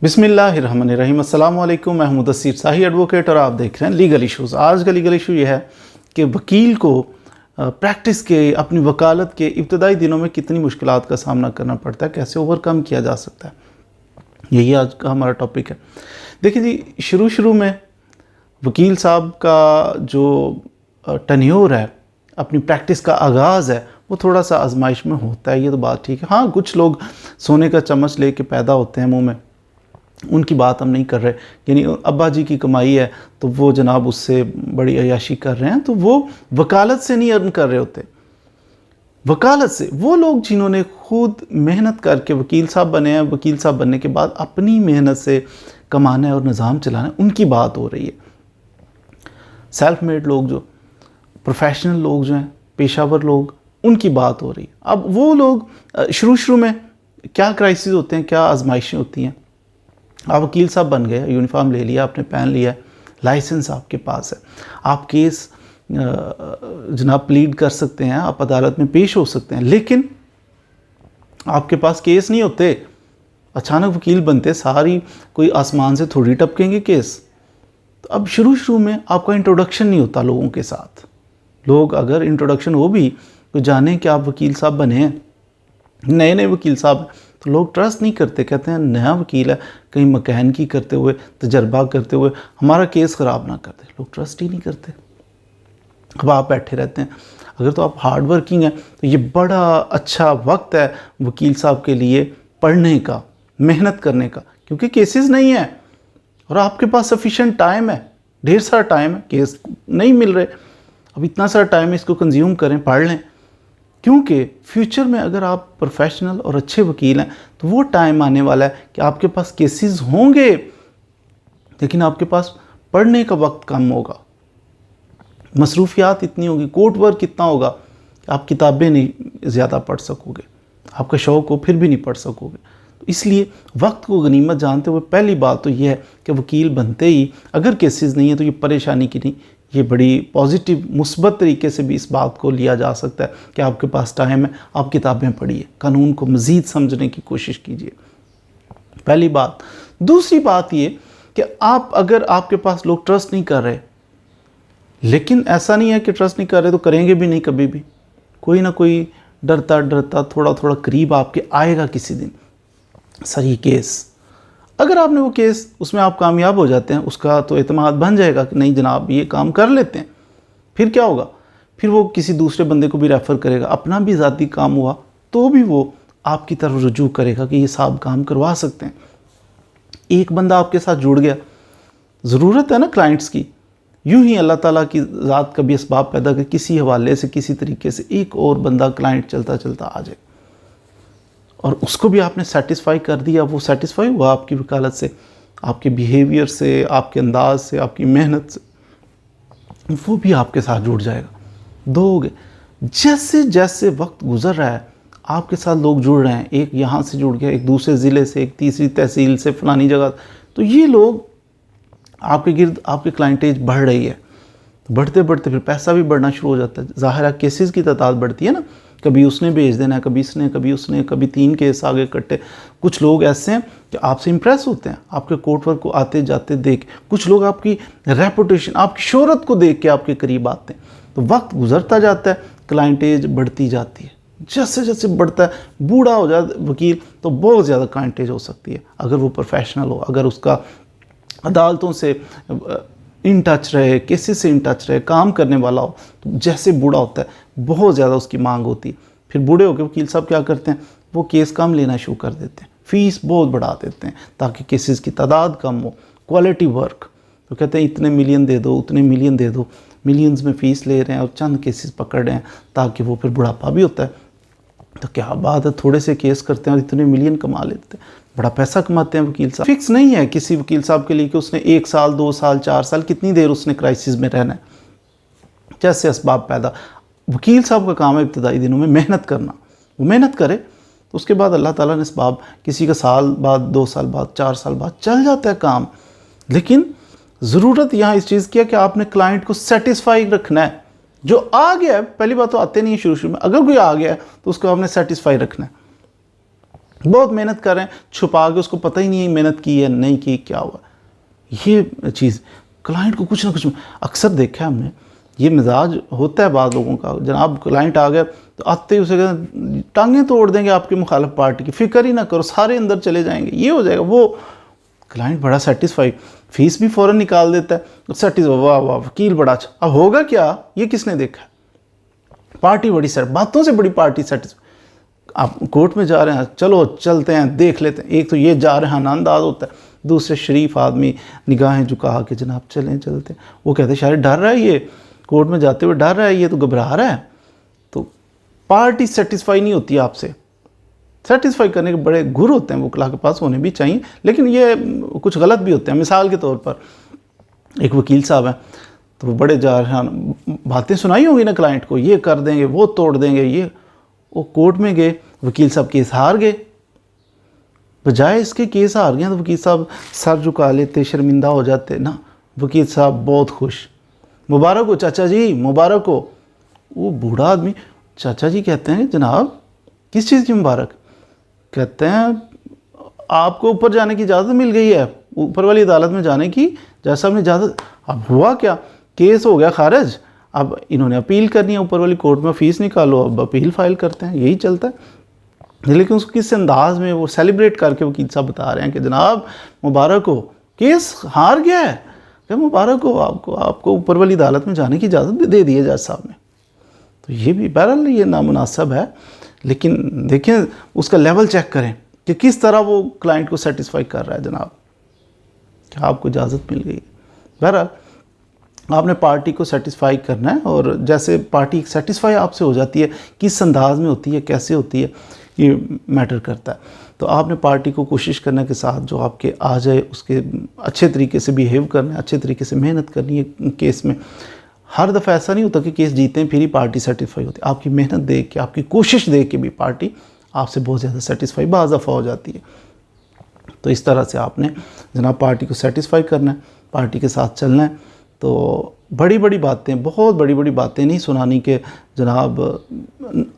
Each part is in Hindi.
बिस्मिल्लाहिर्रहमानिर्रहीम। अस्सलाम वालेकुम। मैं मुदस्सिर शाही एडवोकेट और आप देख रहे हैं लीगल इश्यूज़। आज का लीगल इशू ये है कि वकील को प्रैक्टिस के अपनी वकालत के इब्तदाई दिनों में कितनी मुश्किलात का सामना करना पड़ता है, कैसे ओवरकम किया जा सकता है, यही आज का हमारा टॉपिक है। देखिए जी, शुरू में वकील साहब का जो टन्योर है, अपनी प्रैक्टिस का आगाज़ है, वो थोड़ा सा आजमाइश में होता है, ये तो बात ठीक है। हाँ, कुछ लोग सोने का चम्मच लेके पैदा होते हैं मुंह में, उनकी बात हम नहीं कर रहे। यानी अब्बा जी की कमाई है तो वो जनाब उससे बड़ी अयाशी कर रहे हैं, तो वो वकालत से नहीं अर्न कर रहे होते। वकालत से वो लोग जिन्होंने खुद मेहनत करके वकील साहब बने हैं, वकील साहब बनने के बाद अपनी मेहनत से कमाना है और निज़ाम चलाना है, उनकी बात हो रही है। सेल्फ मेड लोग, जो प्रोफेशनल लोग जो हैं, पेशावर लोग, उनकी बात हो रही है। अब वो लोग शुरू में क्या क्राइसिस होते हैं, क्या आजमाइशें होती हैं। आप वकील साहब बन गए, यूनिफॉर्म ले लिया, आपने पेन लिया, लाइसेंस आपके पास है, आप केस जनाब प्लीड कर सकते हैं, आप अदालत में पेश हो सकते हैं, लेकिन आपके पास केस नहीं होते। अचानक वकील बनते सारी कोई आसमान से थोड़ी टपकेंगे केस। तो अब शुरू में आपका इंट्रोडक्शन नहीं होता लोगों के साथ। लोग अगर इंट्रोडक्शन हो भी तो जाने कि आप वकील साहब बने हैं, नए वकील साहब, तो लोग ट्रस्ट नहीं करते, कहते हैं नया वकील है, कहीं मकैनिकी करते हुए, तजर्बा करते हुए हमारा केस ख़राब ना कर दे। लोग ट्रस्ट ही नहीं करते। अब आप बैठे रहते हैं। अगर तो आप हार्ड वर्किंग हैं तो ये बड़ा अच्छा वक्त है वकील साहब के लिए पढ़ने का, मेहनत करने का, क्योंकि केसेस नहीं है और आपके पास सफिशेंट टाइम है, ढेर सारा टाइम है, केस नहीं मिल रहे। अब इतना सारा टाइम है, इसको कंज्यूम करें, पढ़ लें, क्योंकि फ्यूचर में अगर आप प्रोफेशनल और अच्छे वकील हैं तो वो टाइम आने वाला है कि आपके पास केसेस होंगे, लेकिन आपके पास पढ़ने का वक्त कम होगा, मसरूफियात इतनी होगी, कोर्ट वर्क इतना होगा कि आप किताबें नहीं ज़्यादा पढ़ सकोगे, आपका शौक़ हो फिर भी नहीं पढ़ सकोगे। तो इसलिए वक्त को गनीमत जानते हुए पहली बात तो ये है कि वकील बनते ही अगर केसेस नहीं है तो ये परेशानी की नहीं, ये बड़ी पॉजिटिव मुस्बत तरीके से भी इस बात को लिया जा सकता है कि आपके पास टाइम है, आप किताबें पढ़िए, कानून को मज़ीद समझने की कोशिश कीजिए, पहली बात। दूसरी बात ये कि आप अगर आपके पास लोग ट्रस्ट नहीं कर रहे, लेकिन ऐसा नहीं है कि ट्रस्ट नहीं कर रहे तो करेंगे भी नहीं कभी भी, कोई ना कोई डरता थोड़ा करीब आपके आएगा किसी दिन। सर ये केस, अगर आपने वो केस उसमें आप कामयाब हो जाते हैं, उसका तो एतमाद बन जाएगा कि नहीं जनाब ये काम कर लेते हैं। फिर क्या होगा, फिर वो किसी दूसरे बंदे को भी रेफ़र करेगा, अपना भी ज़ाती काम हुआ तो भी वो आपकी तरफ रुजू करेगा कि ये साहब काम करवा सकते हैं। एक बंदा आपके साथ जुड़ गया, ज़रूरत है ना क्लाइंट्स की, यूँ ही अल्लाह ताला की ज़ात कभी इसबाब पैदा कर किसी हवाले से किसी तरीके से एक और बंदा क्लाइंट चलता आ जाए और उसको भी आपने सेटिस्फाई कर दिया, वो सेटिस्फाई हुआ आपकी वकालत से, आपके बिहेवियर से, आपके अंदाज से, आपकी मेहनत से, वो भी आपके साथ जुड़ जाएगा। दो हो गए। जैसे जैसे वक्त गुजर रहा है आपके साथ लोग जुड़ रहे हैं, एक यहाँ से जुड़ गया, एक दूसरे ज़िले से, एक तीसरी तहसील से, फलानी जगह, तो ये लोग आपके गिर्द, आपकी क्लाइंटेज बढ़ रही है। बढ़ते फिर पैसा भी बढ़ना शुरू हो जाता है। ज़ाहिर है केसेस की तादाद बढ़ती है ना, कभी उसने भेज देना है, कभी इसने, कभी उसने, कभी 3 केस आगे कट्टे। कुछ लोग ऐसे हैं कि आपसे इंप्रेस होते हैं, आपके कोर्ट वर्क को आते जाते देख। कुछ लोग आपकी रेपुटेशन, आपकी शोहरत को देख के आपके करीब आते हैं। तो वक्त गुजरता जाता है, क्लाइंटेज बढ़ती जाती है। जैसे जैसे बढ़ता है, बूढ़ा हो जाता है वकील तो बहुत ज़्यादा क्लाइंटेज हो सकती है, अगर वो प्रोफेशनल हो, अगर उसका अदालतों से इन टच रहे, केसेस से इन टच रहे, काम करने वाला हो। तो जैसे बूढ़ा होता है बहुत ज़्यादा उसकी मांग होती है। फिर बूढ़े होकर वकील साहब क्या करते हैं, वो केस कम लेना शुरू कर देते हैं, फ़ीस बहुत बढ़ा देते हैं ताकि केसेस की तादाद कम हो, क्वालिटी वर्क। तो कहते हैं इतने मिलियन दे दो, उतने मिलियन दे दो, मिलियंस में फ़ीस ले रहे हैं और चंद केसेस पकड़ रहे हैं ताकि वो फिर बुढ़ापा भी होता है। तो क्या बात है, थोड़े से केस करते हैं और इतने मिलियन कमा लेते हैं, बड़ा पैसा कमाते हैं वकील साहब। फिक्स नहीं है किसी वकील साहब के लिए कि उसने 1 साल, 2 साल, 4 साल, कितनी देर उसने क्राइसिस में रहना है। जैसे असबाब पैदा, वकील साहब का काम है इब्तदाई दिनों में मेहनत करना, वो मेहनत करे तो उसके बाद अल्लाह ताला ने असबाब, किसी का साल बाद, 2 साल बाद, 4 साल बाद चल जाता है काम। लेकिन ज़रूरत यहाँ इस चीज़ की है कि आपने क्लाइंट को सेटिस्फाई रखना है। जो आ गया है, पहली बात तो आते नहीं है शुरू में, अगर कोई आ गया है तो उसको आपने सेटिस्फाई रखना है। बहुत मेहनत कर रहे हैं, छुपा के, उसको पता ही नहीं है मेहनत की है नहीं की, क्या हुआ। ये चीज़ क्लाइंट को कुछ ना कुछ, अक्सर देखा है हमने, ये मिजाज होता है बाद लोगों का। जनाब क्लाइंट आ गया तो आते ही उसे कहते टांगें तोड़ देंगे आपकी मुखालिफ पार्टी की, फिक्र ही ना करो, सारे अंदर चले जाएंगे, ये हो जाएगा। वो क्लाइंट बड़ा सेटिस्फाइड, फीस भी फ़ौरन निकाल देता है, सेटिस्फाइड, वाह वाह वकील बड़ा अच्छा। अब होगा क्या, ये किसने देखा, पार्टी बड़ी सेट, बातों से बड़ी पार्टी सेटिस्फाइड। आप कोर्ट में जा रहे हैं, चलो चलते हैं देख लेते हैं, एक तो ये जा रहे हैं आनंदाज होता है, दूसरे शरीफ आदमी निगाहें झुका के जनाब चलें चलते हैं। वो कहते हैं शायद डर रहा है ये, कोर्ट में जाते हुए डर रहा है, ये तो घबरा रहा है। तो पार्टी सेटिस्फाई नहीं होती आपसे, सेटिस्फाई करने के बड़े गुर होते हैं वकला के पास, होने भी चाहिए, लेकिन ये कुछ गलत भी होते हैं। मिसाल के तौर पर एक वकील साहब हैं, तो वो बड़े जा रहे हैं, बातें सुनाई होंगी ना क्लाइंट को, ये कर देंगे, वो तोड़ देंगे, ये। वो कोर्ट में गए, वकील साहब केस हार गए, बजाय इसके केस हार गए तो वकील साहब सर झुका लेते, शर्मिंदा हो जाते ना, वकील साहब बहुत खुश, मुबारक हो चाचा जी, मुबारक हो। वो बूढ़ा आदमी, चाचा जी कहते हैं जनाब किस चीज़ की मुबारक, कहते हैं आपको ऊपर जाने की इजाज़त मिल गई है, ऊपर वाली अदालत में जाने की जज साहब ने इजाज़त। अब हुआ क्या, केस हो गया खारिज, अब इन्होंने अपील करनी है ऊपर वाली कोर्ट में, फ़ीस निकालो, अब अपील फाइल करते हैं, यही चलता है। लेकिन उसको किस अंदाज में वो सेलिब्रेट करके वकील साहब बता रहे हैं कि जनाब मुबारक हो, केस हार गया है, क्या मुबारक हो आपको ऊपर वाली अदालत में जाने की इजाज़त दे दी है जज साहब ने। तो ये भी बहरहाल ये नामुनासिब है, लेकिन देखें उसका लेवल चेक करें कि किस तरह वो क्लाइंट को सेटिस्फाई कर रहा है जनाब, क्या आपको इजाज़त मिल गई। बहरहाल आपने पार्टी को सेटिस्फाई करना है, और जैसे पार्टी सेटिस्फाई आपसे हो जाती है, किस अंदाज में होती है, कैसे होती है, ये मैटर करता है। तो आपने पार्टी को कोशिश करने के साथ जो आपके आ जाए उसके अच्छे तरीके से बिहेव करना है, अच्छे तरीके से मेहनत करनी है केस में। हर दफ़ा ऐसा नहीं होता कि केस जीते हैं फिर ही पार्टी सेटिस्फाई होती है, आपकी मेहनत देख के, आपकी कोशिश देख के भी पार्टी आपसे बहुत ज़्यादा सेटिस्फाई बाज़ दफ़ा हो जाती है। तो इस तरह से आपने जनाब पार्टी को सेटिस्फाई करना है, पार्टी के साथ चलना है। तो बड़ी बड़ी बातें, बहुत बड़ी बड़ी बातें नहीं सुनानी कि जनाब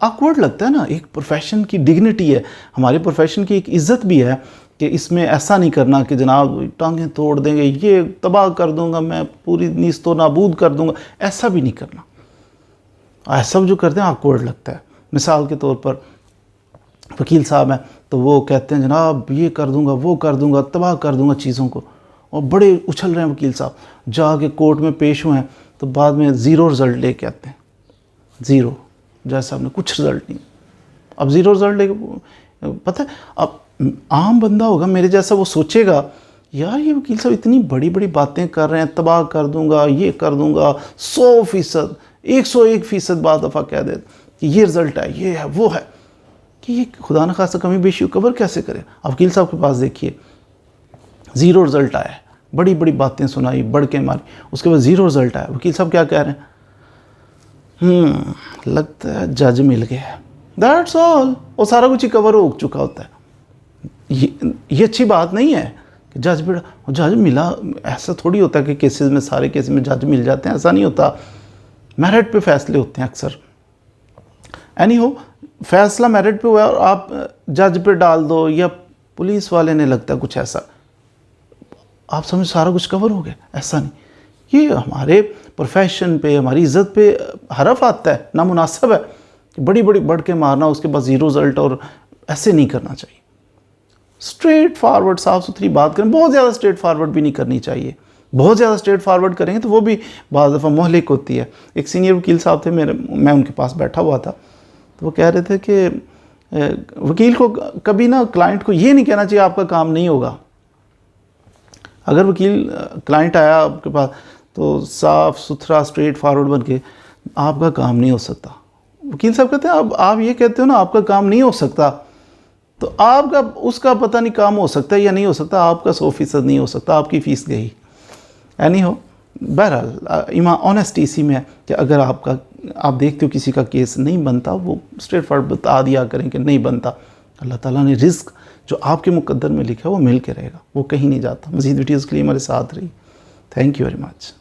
ऑकवर्ड लगता है ना, एक प्रोफेशन की डिग्निटी है, हमारे प्रोफेशन की एक इज़्ज़त भी है कि इसमें ऐसा नहीं करना कि जनाब टांगें तोड़ देंगे, ये तबाह कर दूंगा मैं, पूरी नीस्तो नाबूद कर दूंगा, ऐसा भी नहीं करना। ऐसा जो करते हैं ऑकवर्ड लगता है। मिसाल के तौर पर वकील साहब हैं तो वो कहते हैं जनाब ये कर दूंगा, वो कर दूंगा, तबाह कर दूंगा चीज़ों को, और बड़े उछल रहे हैं वकील साहब, जाके कोर्ट में पेश हुए हैं तो बाद में ज़ीरो रिज़ल्ट लेके आते हैं, ज़ीरो, जज साहब ने कुछ रिज़ल्ट नहीं। अब ज़ीरो रिज़ल्ट लेके, पता है अब आम बंदा होगा मेरे जैसा, वो सोचेगा यार ये वकील साहब इतनी बड़ी बड़ी बातें कर रहे हैं, तबाह कर दूंगा, ये कर दूंगा, 100%, 101% बाद दफ़ा कह दे कि ये रिज़ल्ट है, ये है, वो है, कि ये खुदा न खासा कमी बेशी कवर कैसे करे। अब वकील साहब के पास देखिए ज़ीरो रिज़ल्ट आया है, बड़ी बड़ी बातें सुनाई, बढ़ के मारी, उसके बाद ज़ीरो रिज़ल्ट आया, वकील साहब क्या कह रहे हैं, लगता है जज मिल गया, दैट्स ऑल, वो सारा कुछ ही कवर हो चुका होता है। ये अच्छी बात नहीं है कि जज मिला, ऐसा थोड़ी होता है कि केसेस में, सारे केसेस में जज मिल जाते हैं, ऐसा नहीं होता, मेरिट पे फैसले होते हैं अक्सर। एनी हो, फैसला मेरिट पे हुआ और आप जज पे डाल दो, या पुलिस वाले ने लगता है कुछ ऐसा, आप समझ सारा कुछ कवर हो गया, ऐसा नहीं। ये हमारे प्रोफेशन पे, हमारी इज़्ज़त पे हरफ आता है, नामुनासिब है कि बड़ी बड़ी बढ़ के मारना, उसके बाद ज़ीरो रिज़ल्ट, और ऐसे नहीं करना चाहिए। स्ट्रेट फारवर्ड साफ़ सुथरी बात करें, बहुत ज़्यादा स्ट्रेट फारवर्ड भी नहीं करनी चाहिए, बहुत ज़्यादा स्ट्रेट फारवर्ड करेंगे तो वो भी बाज़ दफ़ा मोहलिक होती है। एक सीनियर वकील साहब थे मैं उनके पास बैठा हुआ था, तो वो कह रहे थे कि वकील को कभी ना क्लाइंट को ये नहीं कहना चाहिए आपका काम नहीं होगा। अगर वकील क्लाइंट आया आपके पास तो साफ़ सुथरा स्ट्रेट फारवर्ड बन के आपका काम नहीं हो सकता, वकील साहब कहते हैं अब आप ये कहते हो ना आपका काम नहीं हो सकता, तो आपका उसका पता नहीं काम हो सकता है या नहीं हो सकता, आपका 100% नहीं हो सकता, आपकी फ़ीस गई। एनी हो, बहरहाल ईमान ऑनेस्टी इसी में है कि अगर आप देखते हो किसी का केस नहीं बनता, वो स्ट्रेट फॉरवर्ड बता दिया करें कि नहीं बनता। अल्लाह ताला ने रिस्क जो आपके मुकद्दर में लिखा है वो मिल के रहेगा, वो कहीं नहीं जाता। मज़ीद वीडियोज़ के लिए हमारे साथ रही। Thank you very much.